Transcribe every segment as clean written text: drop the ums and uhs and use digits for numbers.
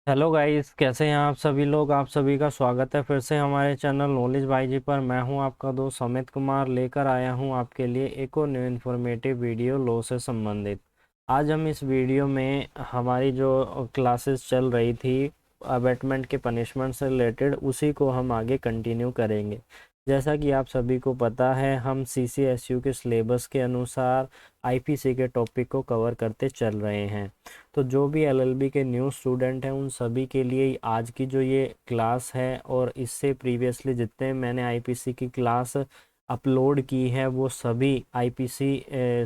Hello guys, कैसे हैं आप सभी लोग। आप सभी का स्वागत है फिर से हमारे चैनल नॉलेज बाई जी पर। मैं हूं आपका दोस्त अमित कुमार, लेकर आया हूं आपके लिए एक और न्यू इन्फॉर्मेटिव वीडियो लॉ से संबंधित। आज हम इस वीडियो में हमारी जो क्लासेस चल रही थी अबैटमेंट के पनिशमेंट से रिलेटेड, उसी को हम आगे कंटिन्यू करेंगे। जैसा कि आप सभी को पता है, हम CCSU के सिलेबस के अनुसार IPC के टॉपिक को कवर करते चल रहे हैं। तो जो भी LLB के न्यू स्टूडेंट हैं उन सभी के लिए आज की जो ये क्लास है, और इससे प्रीवियसली जितने मैंने IPC की क्लास अपलोड की है वो सभी IPC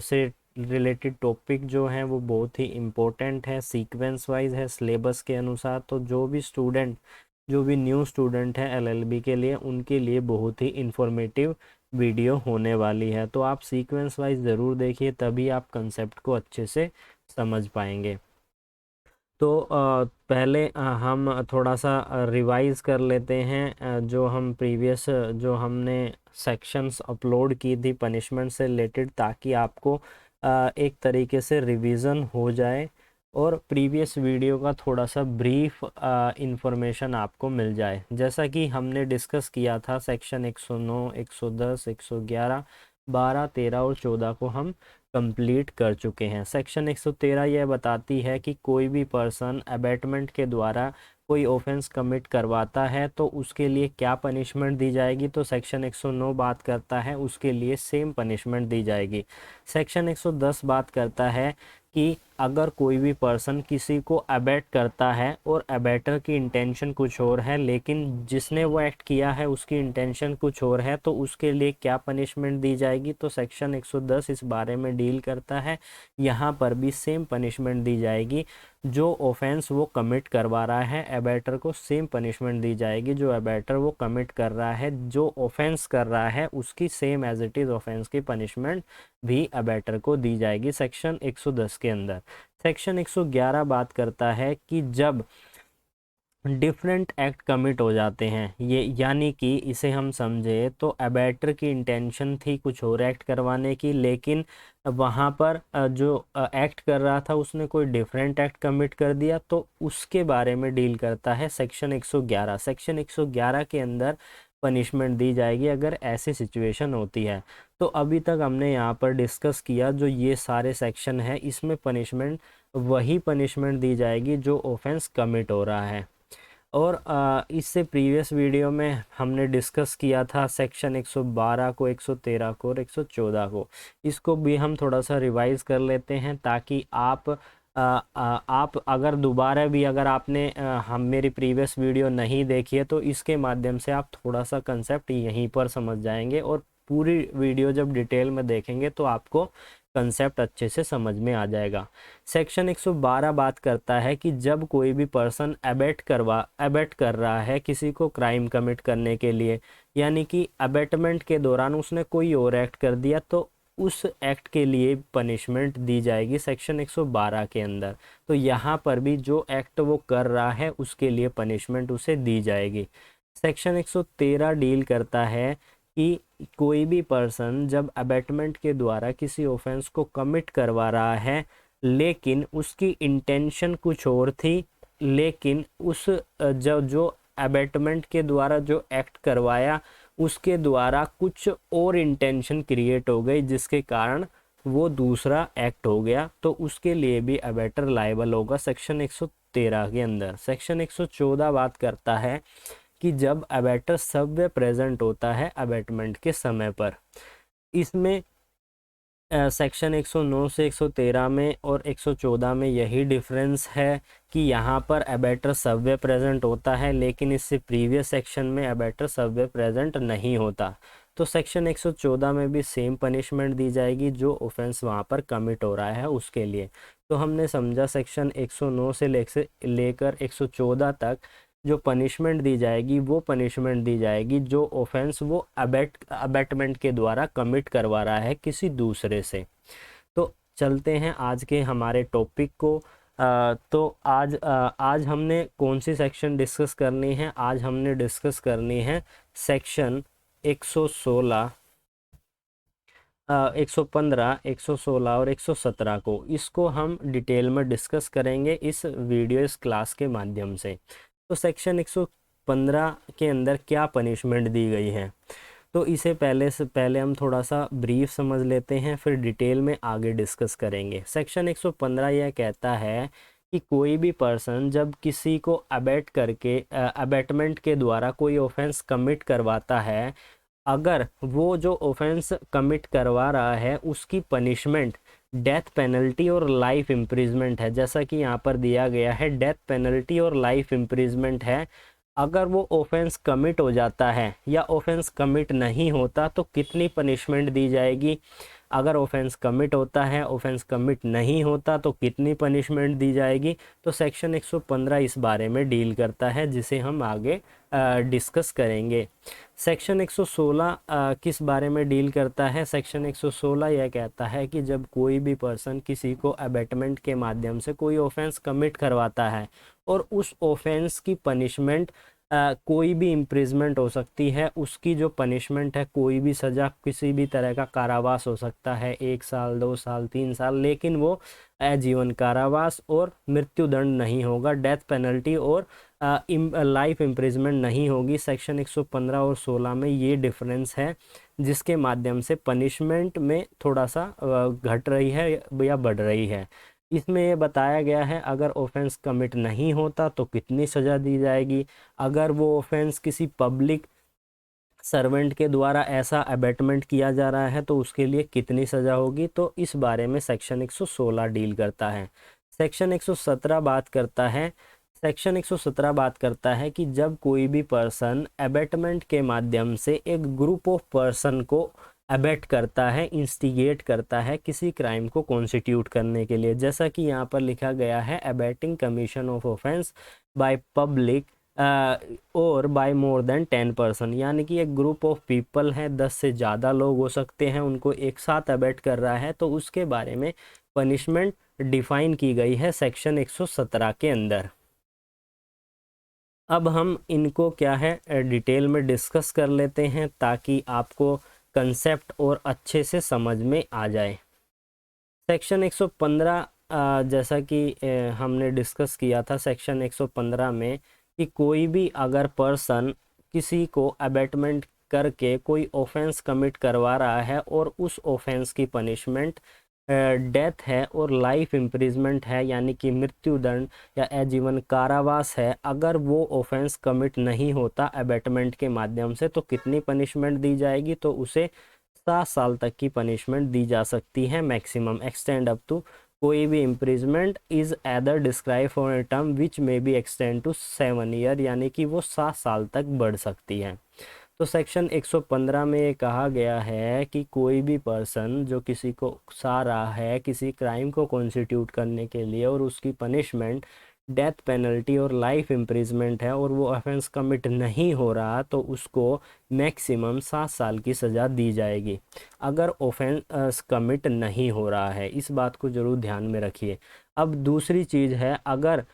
से रिलेटेड टॉपिक जो हैं वो बहुत ही इम्पोर्टेंट है, सीक्वेंस वाइज है सिलेबस के अनुसार। तो जो भी न्यू स्टूडेंट हैं LLB के लिए, उनके लिए बहुत ही इंफॉर्मेटिव वीडियो होने वाली है। तो आप सीक्वेंस वाइज ज़रूर देखिए, तभी आप कंसेप्ट को अच्छे से समझ पाएंगे। तो पहले हम थोड़ा सा रिवाइज कर लेते हैं जो हम प्रीवियस जो हमने सेक्शंस अपलोड की थी पनिशमेंट से रिलेटेड, ताकि आपको एक तरीके से रिवीजन हो जाए और प्रीवियस वीडियो का थोड़ा सा ब्रीफ इंफॉर्मेशन आपको मिल जाए। जैसा कि हमने डिस्कस किया था, सेक्शन 109, 110, 111, 12, 13 और 14 को हम कंप्लीट कर चुके हैं। सेक्शन 113 यह बताती है कि कोई भी पर्सन अबैटमेंट के द्वारा कोई ऑफेंस कमिट करवाता है तो उसके लिए क्या पनिशमेंट दी जाएगी। तो सेक्शन 109 बात करता है उसके लिए सेम पनिशमेंट दी जाएगी। सेक्शन 110 बात करता है कि अगर कोई भी पर्सन किसी को अबैट करता है और अबैटर की इंटेंशन कुछ और है, लेकिन जिसने वो एक्ट किया है उसकी इंटेंशन कुछ और है, तो उसके लिए क्या पनिशमेंट दी जाएगी। तो सेक्शन 110 इस बारे में डील करता है। यहाँ पर भी सेम पनिशमेंट दी जाएगी। जो ऑफेंस वो कमिट करवा रहा है अबैटर को सेम पनिशमेंट दी जाएगी। जो अबैटर वो कमिट कर रहा है, जो ऑफेंस कर रहा है, उसकी same as it is offence की पनिशमेंट भी अबैटर को दी जाएगी सेक्शन 110 के अंदर। सेक्शन 111 बात करता है कि जब डिफरेंट एक्ट कमिट हो जाते हैं, ये यानी कि इसे हम समझे तो अबैटर की इंटेंशन थी कुछ और एक्ट करवाने की, लेकिन वहाँ पर जो एक्ट कर रहा था उसने कोई डिफरेंट एक्ट कमिट कर दिया, तो उसके बारे में डील करता है सेक्शन 111। सेक्शन 111 के अंदर पनिशमेंट दी जाएगी अगर ऐसी सिचुएशन होती है। तो अभी तक हमने यहाँ पर डिस्कस किया जो ये सारे सेक्शन है, इसमें पनिशमेंट वही पनिशमेंट दी जाएगी जो ऑफेंस कमिट हो रहा है। और इससे प्रीवियस वीडियो में हमने डिस्कस किया था सेक्शन 112 को, 113 को और 114 को। इसको भी हम थोड़ा सा रिवाइज कर लेते हैं, ताकि आप अगर दोबारा भी अगर आपने हम मेरी प्रीवियस वीडियो नहीं देखी है तो इसके माध्यम से आप थोड़ा सा कंसेप्ट यहीं पर समझ जाएंगे, और पूरी वीडियो जब डिटेल में देखेंगे तो आपको कंसेप्ट अच्छे से समझ में आ जाएगा। सेक्शन 112 बात करता है कि जब कोई भी पर्सन अबैट कर रहा है किसी को क्राइम कमिट करने के लिए, यानी कि अबैटमेंट के दौरान उसने कोई और एक्ट कर दिया, तो उस एक्ट के लिए पनिशमेंट दी जाएगी सेक्शन 112 के अंदर। तो यहाँ पर भी जो एक्ट वो कर रहा है उसके लिए पनिशमेंट उसे दी जाएगी। सेक्शन 113 डील करता है कि कोई भी पर्सन जब अबैटमेंट के द्वारा किसी ऑफेंस को कमिट करवा रहा है, लेकिन उसकी इंटेंशन कुछ और थी, लेकिन उस जो अबैटमेंट के द्वारा जो एक्ट करवाया उसके द्वारा कुछ और इंटेंशन क्रिएट हो गई, जिसके कारण वो दूसरा एक्ट हो गया, तो उसके लिए भी अबैटर लायबल होगा सेक्शन 113 के अंदर। सेक्शन 114 बात करता है कि जब अबैटर सव्य प्रेजेंट होता है अबैटमेंट के समय पर। इसमें सेक्शन 109 से 113 में और 114 में यही डिफरेंस है कि यहाँ पर अबैटर सव्य प्रेजेंट होता है, लेकिन इससे प्रीवियस सेक्शन में अबैटर सव्य प्रेजेंट नहीं होता। तो सेक्शन 114 में भी सेम पनिशमेंट दी जाएगी जो ऑफेंस वहाँ पर कमिट हो रहा है उसके लिए। तो हमने समझा सेक्शन 109 से लेकर 114 तक जो पनिशमेंट दी जाएगी वो पनिशमेंट दी जाएगी जो ऑफेंस वो अबैटमेंट के द्वारा कमिट करवा रहा है किसी दूसरे से। तो चलते हैं आज के हमारे टॉपिक को। तो आज हमने कौन सी सेक्शन डिस्कस करनी है। आज हमने डिस्कस करनी है सेक्शन 116 115, 116 और 117 को, इसको हम डिटेल में डिस्कस करेंगे इस वीडियो, इस क्लास के माध्यम से। तो सेक्शन 115 के अंदर क्या पनिशमेंट दी गई है, तो इसे पहले हम थोड़ा सा ब्रीफ समझ लेते हैं, फिर डिटेल में आगे डिस्कस करेंगे। सेक्शन 115 यह कहता है कि कोई भी पर्सन जब किसी को अबेट करके अबेटमेंट के द्वारा कोई ऑफेंस कमिट करवाता है, अगर वो जो ऑफेंस कमिट करवा रहा है उसकी पनिशमेंट डेथ पेनल्टी और लाइफ इम्प्रिजमेंट है, जैसा कि यहाँ पर दिया गया है, डेथ पेनल्टी और लाइफ इम्प्रिजमेंट है। अगर वो ऑफेंस कमिट हो जाता है या ऑफेंस कमिट नहीं होता तो कितनी पनिशमेंट दी जाएगी, अगर ऑफेंस कमिट होता है, ऑफेंस कमिट नहीं होता तो कितनी पनिशमेंट दी जाएगी। तो सेक्शन 115 इस बारे में डील करता है, जिसे हम आगे डिस्कस करेंगे। सेक्शन 116 किस बारे में डील करता है? सेक्शन 116 यह कहता है कि जब कोई भी पर्सन किसी को अबेटमेंट के माध्यम से कोई ऑफेंस कमिट करवाता है और उस ऑफेंस की पनिशमेंट कोई भी इम्प्रिजमेंट हो सकती है, उसकी जो पनिशमेंट है, कोई भी सज़ा, किसी भी तरह का कारावास हो सकता है, 1 साल, 2 साल, 3 साल, लेकिन वो आजीवन कारावास और मृत्युदंड नहीं होगा, डेथ पेनल्टी और लाइफ इम्प्रिजमेंट नहीं होगी। सेक्शन 115 और 16 में ये डिफरेंस है, जिसके माध्यम से पनिशमेंट में थोड़ा सा घट रही है या बढ़ रही है। इसमें ये बताया गया है अगर ऑफेंस कमिट नहीं होता तो कितनी सज़ा दी जाएगी, अगर वो ऑफेंस किसी पब्लिक सर्वेंट के द्वारा ऐसा अबेटमेंट किया जा रहा है तो उसके लिए कितनी सज़ा होगी। तो इस बारे में सेक्शन 116 डील करता है। सेक्शन 117 बात करता है, सेक्शन 117 बात करता है कि जब कोई भी पर्सन अबेटमेंट के माध्यम से एक ग्रुप ऑफ पर्सन को अबेट करता है, इंस्टिगेट करता है किसी क्राइम को कॉन्स्टिट्यूट करने के लिए, जैसा कि यहाँ पर लिखा गया है, abetting commission of offence by public और बाय मोर देन 10 पर्सन, यानी कि एक ग्रुप ऑफ पीपल है, 10 से ज़्यादा लोग हो सकते हैं, उनको एक साथ अबेट कर रहा है, तो उसके बारे में पनिशमेंट डिफाइन की गई है सेक्शन 117 के अंदर। अब हम इनको क्या है डिटेल में डिस्कस कर लेते हैं ताकि आपको कंसेप्ट और अच्छे से समझ में आ जाए। सेक्शन 115 जैसा कि हमने डिस्कस किया था सेक्शन 115 में कि कोई भी अगर पर्सन किसी को अबेटमेंट करके कोई ऑफेंस कमिट करवा रहा है और उस ऑफेंस की पनिशमेंट डेथ है और लाइफ इम्प्रिजमेंट है, यानी कि मृत्युदंड या आजीवन कारावास है, अगर वो ऑफेंस कमिट नहीं होता अबेटमेंट के माध्यम से तो कितनी पनिशमेंट दी जाएगी, तो उसे 7 साल तक की पनिशमेंट दी जा सकती है मैक्सिमम, एक्सटेंड अप टू कोई भी imprisonment is either describe for a term which may be extend to 7 year, यानी कि वो 7 साल तक बढ़ सकती है। तो सेक्शन 115 में ये कहा गया है कि कोई भी पर्सन जो किसी को उकसा रहा है किसी क्राइम को कॉन्स्टिट्यूट करने के लिए और उसकी पनिशमेंट डेथ पेनल्टी और लाइफ इम्प्रिजमेंट है और वो ऑफेंस कमिट नहीं हो रहा तो उसको मैक्सिमम 7 साल की सज़ा दी जाएगी अगर ऑफेंस कमिट नहीं हो रहा है। इस बात को ज़रूर ध्यान में रखिए। अब दूसरी चीज़ है, अगर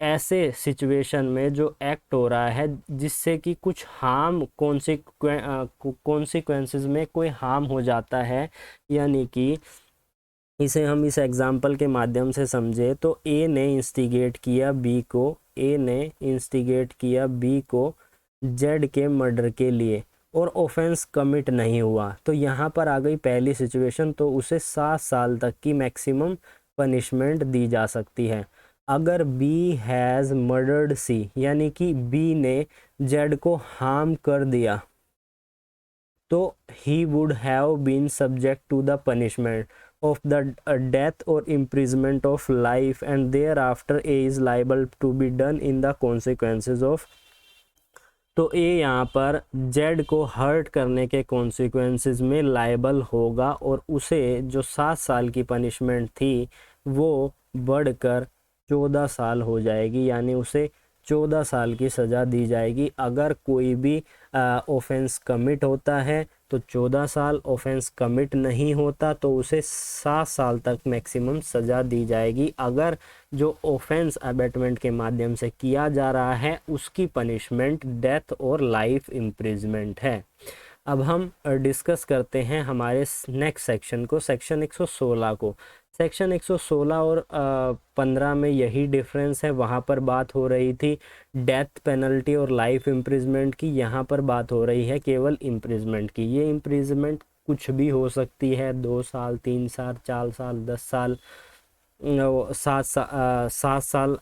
ऐसे सिचुएशन में जो एक्ट हो रहा है जिससे कि कुछ हार्म कॉन्सिक्वेंसेस में कोई हार्म हो जाता है, यानी कि इसे हम इस एग्जाम्पल के माध्यम से समझे तो ए ने इंस्टिगेट किया बी को, ए ने इंस्टिगेट किया बी को जेड के मर्डर के लिए और ऑफेंस कमिट नहीं हुआ, तो यहाँ पर आ गई पहली सिचुएशन, तो उसे 7 साल तक की मैक्सिमम पनिशमेंट दी जा सकती है। अगर बी हैज़ मर्डर्ड सी, यानी कि बी ने जेड को हार्म कर दिया, तो ही would have been subject to the punishment of the death or imprisonment of life and thereafter A is liable to be done in the consequences of, तो ए यहाँ पर जेड को हर्ट करने के कॉन्सिक्वेंसेस में लाइबल होगा और उसे जो 7 साल की पनिशमेंट थी वो बढ़कर 14 साल हो जाएगी, यानी उसे 14 साल की सज़ा दी जाएगी। अगर कोई भी ऑफेंस कमिट होता है तो 14 साल, ऑफेंस कमिट नहीं होता तो उसे 7 साल तक मैक्सिमम सज़ा दी जाएगी अगर जो ऑफेंस अबेटमेंट के माध्यम से किया जा रहा है उसकी पनिशमेंट डेथ और लाइफ इम्प्रिजमेंट है। अब हम डिस्कस करते हैं हमारे नेक्स्ट सेक्शन को, सेक्शन 116 को। सेक्शन 116 और 15 में यही डिफरेंस है। वहाँ पर बात हो रही थी डेथ पेनल्टी और लाइफ इम्प्रिजमेंट की, यहाँ पर बात हो रही है केवल इम्प्रिजमेंट की। ये इम्प्रिजमेंट कुछ भी हो सकती है, 2 साल, 3 साल, 4 साल, 10 साल, 7 साल।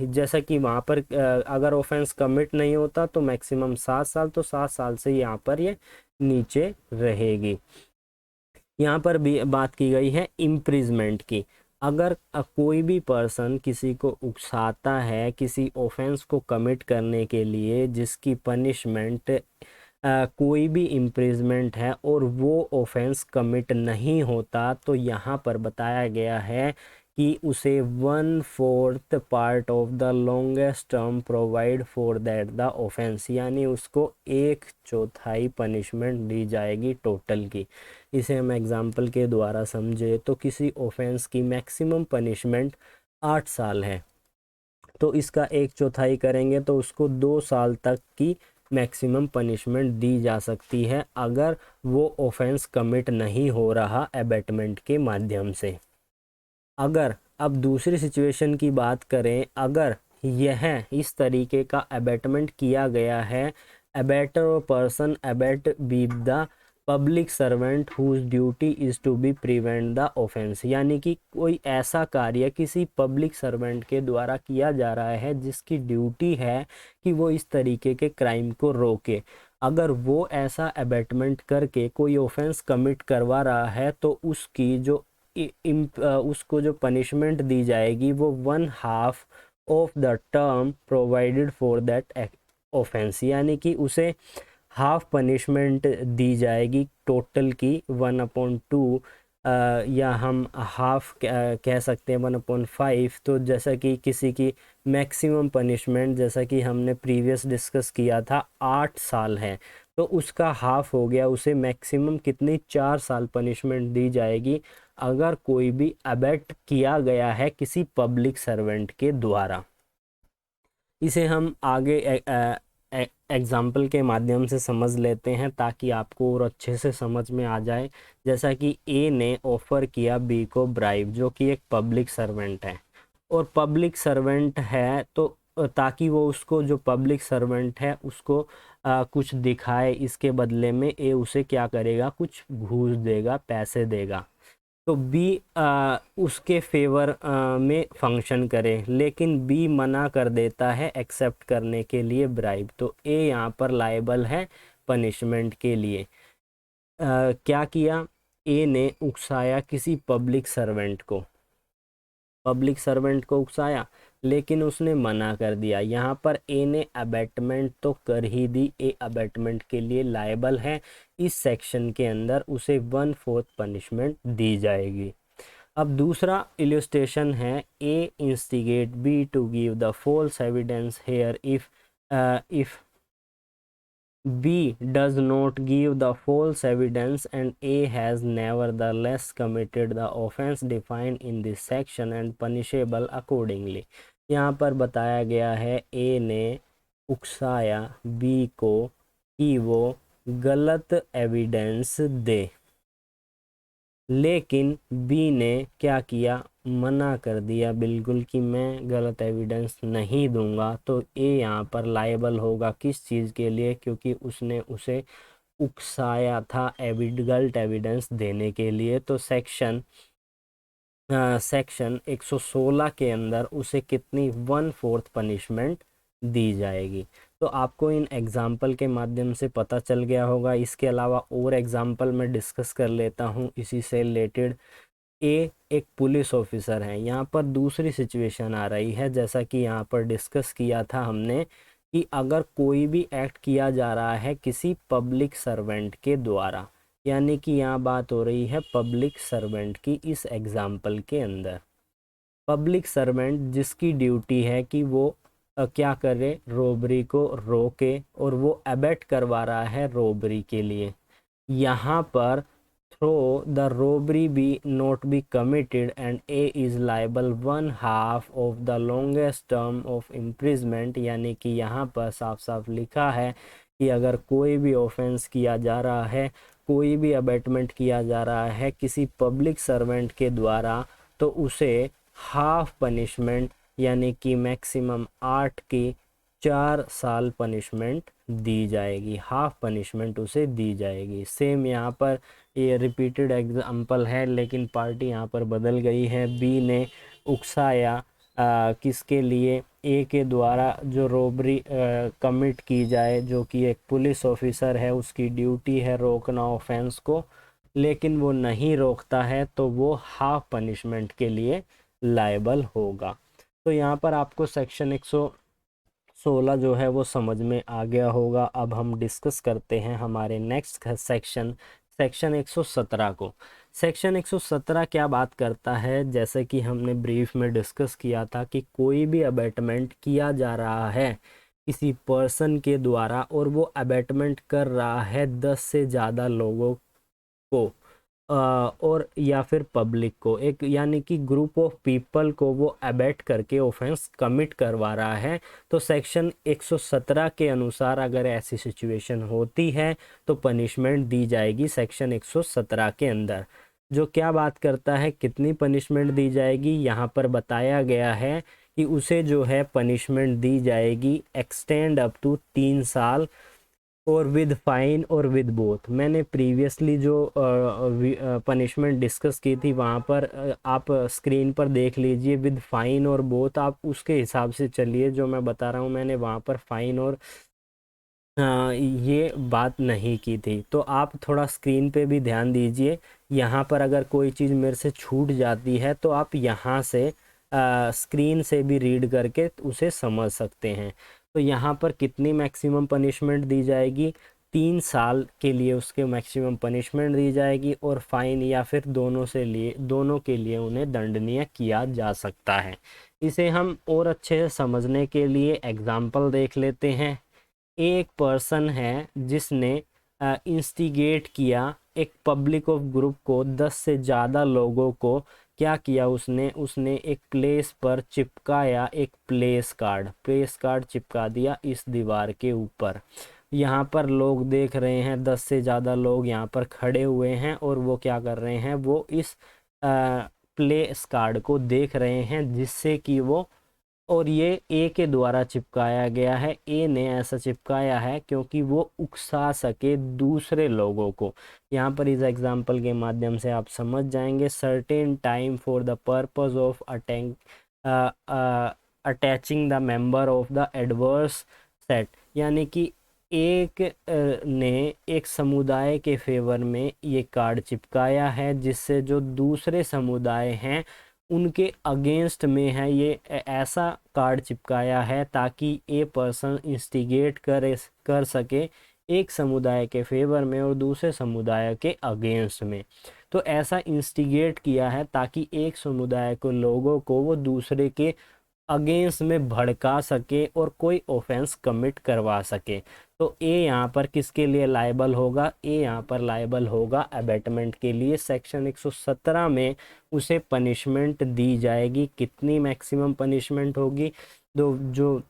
जैसा कि वहाँ पर अगर ऑफेंस कमिट नहीं होता तो मैक्सिमम 7 साल, तो 7 साल से यहाँ पर ये नीचे रहेगी। यहाँ पर भी बात की गई है इम्प्रिजमेंट की। अगर कोई भी पर्सन किसी को उकसाता है किसी ऑफेंस को कमिट करने के लिए जिसकी पनिशमेंट कोई भी इम्प्रिजमेंट है और वो ऑफेंस कमिट नहीं होता, तो यहाँ पर बताया गया है कि उसे 1/4 part of the longest term provide for that the offence, यानी उसको 1/4 पनिशमेंट दी जाएगी टोटल की। इसे हम एग्जाम्पल के द्वारा समझे तो किसी ऑफेंस की मैक्सिमम पनिशमेंट 8 साल है, तो इसका 1/4 करेंगे तो उसको 2 साल तक की मैक्सिमम पनिशमेंट दी जा सकती है अगर वो ऑफेंस कमिट नहीं हो रहा एबेटमेंट के माध्यम से। अगर अब दूसरी सिचुएशन की बात करें, अगर यह इस तरीके का अबेटमेंट किया गया है, अबेटर और person abet be the public servant whose duty is to be prevent the offence, यानी कि कोई ऐसा कार्य किसी पब्लिक सर्वेंट के द्वारा किया जा रहा है जिसकी ड्यूटी है कि वो इस तरीके के क्राइम को रोके। अगर वो ऐसा अबेटमेंट करके कोई ऑफेंस कमिट करवा रहा है तो उसकी जो उसको जो पनिशमेंट दी जाएगी वो 1/2 of the term provided for that offence, यानी कि उसे हाफ पनिशमेंट दी जाएगी टोटल की 1/2, या हम हाफ कह सकते हैं 1/5। तो जैसा कि किसी की मैक्सिमम पनिशमेंट जैसा कि हमने प्रीवियस डिस्कस किया था 8 साल है, तो उसका हाफ हो गया, उसे मैक्सिमम कितनी 4 साल पनिशमेंट दी जाएगी अगर कोई भी अबेट किया गया है किसी पब्लिक सर्वेंट के द्वारा। इसे हम आगे एग्जाम्पल के माध्यम से समझ लेते हैं ताकि आपको और अच्छे से समझ में आ जाए। जैसा कि ए ने ऑफ़र किया बी को ब्राइब, जो कि एक पब्लिक सर्वेंट है, और पब्लिक सर्वेंट है तो ताकि वो उसको जो पब्लिक सर्वेंट है उसको कुछ दिखाए, इसके बदले में ए उसे क्या करेगा, कुछ घूस देगा, पैसे देगा। तो बी उसके फेवर में फंक्शन करे, लेकिन बी मना कर देता है एक्सेप्ट करने के लिए ब्राइब, तो ए यहाँ पर लायबल है पनिशमेंट के लिए। क्या किया, ए ने उकसाया किसी पब्लिक सर्वेंट को उकसाया, लेकिन उसने मना कर दिया। यहाँ पर ए ने अबेटमेंट तो कर ही दी, ए अबेटमेंट के लिए लायबल है, इस सेक्शन के अंदर उसे 1/4 पनिशमेंट दी जाएगी। अब दूसरा इलस्ट्रेशन है, A instigate B to give the false evidence here if B does not give the false evidence and A has nevertheless committed the offense defined in this section and punishable accordingly। यहाँ पर बताया गया है A ने उकसाया B को कि वो गलत एविडेंस दे, लेकिन बी ने क्या किया, मना कर दिया बिल्कुल कि मैं गलत एविडेंस नहीं दूंगा। तो ए यहाँ पर लायबल होगा किस चीज़ के लिए, क्योंकि उसने उसे उकसाया था गलत एविडेंस देने के लिए। तो सेक्शन 116 के अंदर उसे कितनी 1/4 पनिशमेंट दी जाएगी। तो आपको इन एग्जाम्पल के माध्यम से पता चल गया होगा। इसके अलावा और एग्जाम्पल मैं डिस्कस कर लेता हूँ इसी से रिलेटेड। ए एक पुलिस ऑफिसर है, यहाँ पर दूसरी सिचुएशन आ रही है, जैसा कि यहाँ पर डिस्कस किया था हमने कि अगर कोई भी एक्ट किया जा रहा है किसी पब्लिक सर्वेंट के द्वारा, यानी कि यहाँ बात हो रही है पब्लिक सर्वेंट की। इस एग्जाम्पल के अंदर पब्लिक सर्वेंट जिसकी ड्यूटी है कि वो क्या करे, रॉबरी को रोके, और वो अबेट करवा रहा है रॉबरी के लिए। यहाँ पर through the robbery be not be committed and A is liable 1/2 of the longest term of imprisonment, यानी कि यहाँ पर साफ साफ लिखा है कि अगर कोई भी ऑफेंस किया जा रहा है, कोई भी अबेटमेंट किया जा रहा है किसी पब्लिक सर्वेंट के द्वारा, तो उसे हाफ पनिशमेंट यानी कि मैक्सिमम 8 की 4 साल पनिशमेंट दी जाएगी, हाफ पनिशमेंट उसे दी जाएगी। सेम यहाँ पर ये रिपीटेड एग्जाम्पल है, लेकिन पार्टी यहाँ पर बदल गई है। बी ने उकसाया किसके लिए, ए के द्वारा जो रॉबरी कमिट की जाए, जो कि एक पुलिस ऑफिसर है, उसकी ड्यूटी है रोकना ऑफेंस को, लेकिन वो नहीं रोकता है, तो वो हाफ पनिशमेंट के लिए लायबल होगा। तो यहाँ पर आपको सेक्शन 116 जो है वो समझ में आ गया होगा। अब हम डिस्कस करते हैं हमारे नेक्स्ट सेक्शन, सेक्शन 117 को। सेक्शन 117 क्या बात करता है, जैसे कि हमने ब्रीफ में डिस्कस किया था कि कोई भी अबेटमेंट किया जा रहा है किसी पर्सन के द्वारा और वो अबेटमेंट कर रहा है 10 से ज़्यादा लोगों को और या फिर पब्लिक को, एक यानी कि ग्रुप ऑफ पीपल को वो अबेट करके ऑफेंस कमिट करवा रहा है, तो सेक्शन 117 के अनुसार अगर ऐसी सिचुएशन होती है तो पनिशमेंट दी जाएगी सेक्शन 117 के अंदर। जो क्या बात करता है कितनी पनिशमेंट दी जाएगी, यहाँ पर बताया गया है कि उसे जो है पनिशमेंट दी जाएगी एक्सटेंड अप टू 3 साल और विद फाइन और विद बोथ। मैंने प्रीवियसली जो पनिशमेंट डिस्कस की थी वहाँ पर आप स्क्रीन पर देख लीजिए, विद फाइन और बोथ, आप उसके हिसाब से चलिए। जो मैं बता रहा हूँ मैंने वहाँ पर फाइन और ये बात नहीं की थी, तो आप थोड़ा स्क्रीन पे भी ध्यान दीजिए। यहाँ पर अगर कोई चीज़ मेरे से छूट जाती है तो आप यहाँ से स्क्रीन से भी रीड करके उसे समझ सकते हैं। तो यहाँ पर कितनी मैक्सिमम पनिशमेंट दी जाएगी, 3 साल के लिए उसके मैक्सिमम पनिशमेंट दी जाएगी, और फाइन या फिर दोनों के लिए उन्हें दंडनीय किया जा सकता है। इसे हम और अच्छे से समझने के लिए एग्जाम्पल देख लेते हैं। एक पर्सन है जिसने इंस्टिगेट किया एक पब्लिक ऑफ ग्रुप को, 10 से ज़्यादा लोगों को क्या किया उसने एक प्लेस पर चिपकाया एक प्लेस कार्ड चिपका दिया इस दीवार के ऊपर। यहाँ पर लोग देख रहे हैं, 10 से ज़्यादा लोग यहाँ पर खड़े हुए हैं और वो क्या कर रहे हैं, वो इस प्लेस कार्ड को देख रहे हैं, जिससे कि वो, और ये ए के द्वारा चिपकाया गया है। ए ने ऐसा चिपकाया है क्योंकि वो उकसा सके दूसरे लोगों को। यहाँ पर इस एग्जांपल के माध्यम से आप समझ जाएंगे। Certain time for the purpose of attaching the member of the adverse set, यानी कि एक ने एक समुदाय के फेवर में ये कार्ड चिपकाया है, जिससे जो दूसरे समुदाय हैं उनके अगेंस्ट में है। ये ऐसा कार्ड चिपकाया है ताकि ए पर्सन इंस्टिगेट कर सके एक समुदाय के फेवर में और दूसरे समुदाय के अगेंस्ट में। तो ऐसा इंस्टिगेट किया है ताकि एक समुदाय को लोगों को वो दूसरे के अगेंस्ट में भड़का सके और कोई ऑफेंस कमिट करवा सके। तो ए यहाँ पर किसके लिए लायबल होगा, ए यहाँ पर लायबल होगा अबेटमेंट के लिए। सेक्शन 117 में उसे पनिशमेंट दी जाएगी। कितनी मैक्सिमम पनिशमेंट होगी, जो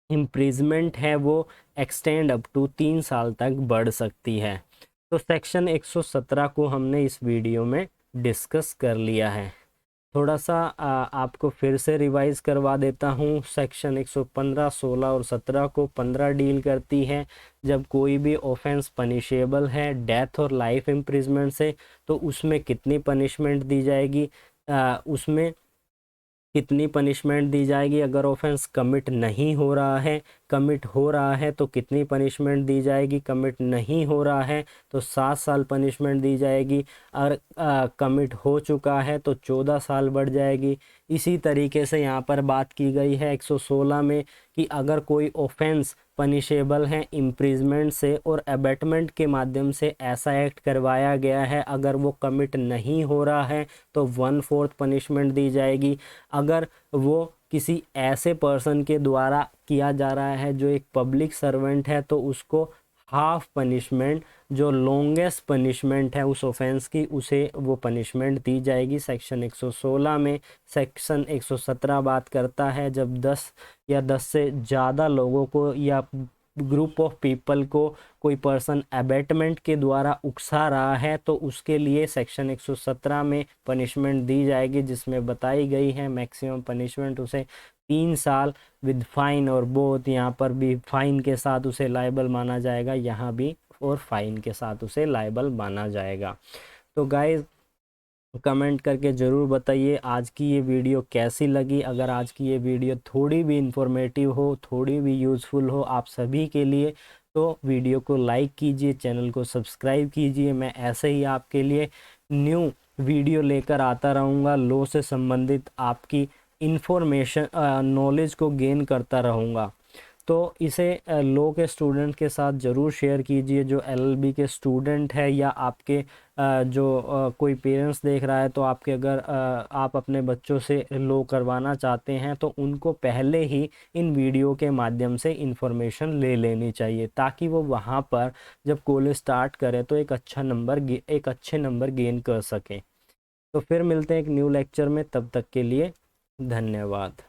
इम्प्रिजमेंट है वो एक्सटेंड अप टू 3 साल तक बढ़ सकती है। तो सेक्शन 117 को हमने इस वीडियो में डिस्कस कर लिया है। थोड़ा सा आपको फिर से रिवाइज करवा देता हूँ। सेक्शन 115, 16 और 17 को 15 डील करती है जब कोई भी ऑफेंस पनिशेबल है डेथ और लाइफ इम्प्रिजमेंट से, तो उसमें कितनी पनिशमेंट दी जाएगी, उसमें कितनी पनिशमेंट दी जाएगी। अगर ऑफेंस कमिट नहीं हो रहा है, कमिट हो रहा है तो कितनी पनिशमेंट दी जाएगी, कमिट नहीं हो रहा है तो 7 साल पनिशमेंट दी जाएगी, और कमिट हो चुका है तो 14 साल बढ़ जाएगी। इसी तरीके से यहाँ पर बात की गई है 116 में कि अगर कोई ऑफेंस पनिशेबल है इम्प्रिजमेंट से और अबेटमेंट के माध्यम से ऐसा एक्ट करवाया गया है, अगर वो कमिट नहीं हो रहा है तो 1/4 पनिशमेंट दी जाएगी। अगर वो किसी ऐसे पर्सन के द्वारा किया जा रहा है जो एक पब्लिक सर्वेंट है, तो उसको हाफ पनिशमेंट, जो लॉन्गेस्ट पनिशमेंट है उस ऑफेंस की, उसे वो पनिशमेंट दी जाएगी सेक्शन 116 में। सेक्शन 117 बात करता है जब 10 या 10 से ज़्यादा लोगों को या ग्रुप ऑफ पीपल को कोई पर्सन अबेटमेंट के द्वारा उकसा रहा है तो उसके लिए सेक्शन 117 में पनिशमेंट दी जाएगी, जिसमें बताई गई है मैक्सिमम पनिशमेंट उसे 3 साल विद फाइन और बोथ, यहाँ पर भी फाइन के साथ उसे लायबल माना जाएगा, यहाँ भी और फाइन के साथ उसे लायबल माना जाएगा। तो गाइस कमेंट करके ज़रूर बताइए आज की ये वीडियो कैसी लगी। अगर आज की ये वीडियो थोड़ी भी इंफॉर्मेटिव हो, थोड़ी भी यूज़फुल हो आप सभी के लिए, तो वीडियो को लाइक कीजिए, चैनल को सब्सक्राइब कीजिए। मैं ऐसे ही आपके लिए न्यू वीडियो लेकर आता रहूँगा, लॉ से संबंधित आपकी इंफॉर्मेशन नॉलेज को गेन करता रहूँगा। तो इसे लॉ के स्टूडेंट के साथ ज़रूर शेयर कीजिए, जो एलएलबी के स्टूडेंट है, या आपके जो कोई पेरेंट्स देख रहा है तो आपके अगर आप अपने बच्चों से लॉ करवाना चाहते हैं तो उनको पहले ही इन वीडियो के माध्यम से इन्फॉर्मेशन ले लेनी चाहिए, ताकि वो वहाँ पर जब कॉलेज स्टार्ट करें तो एक अच्छे नंबर गेन कर सकें। तो फिर मिलते हैं एक न्यू लेक्चर में, तब तक के लिए धन्यवाद।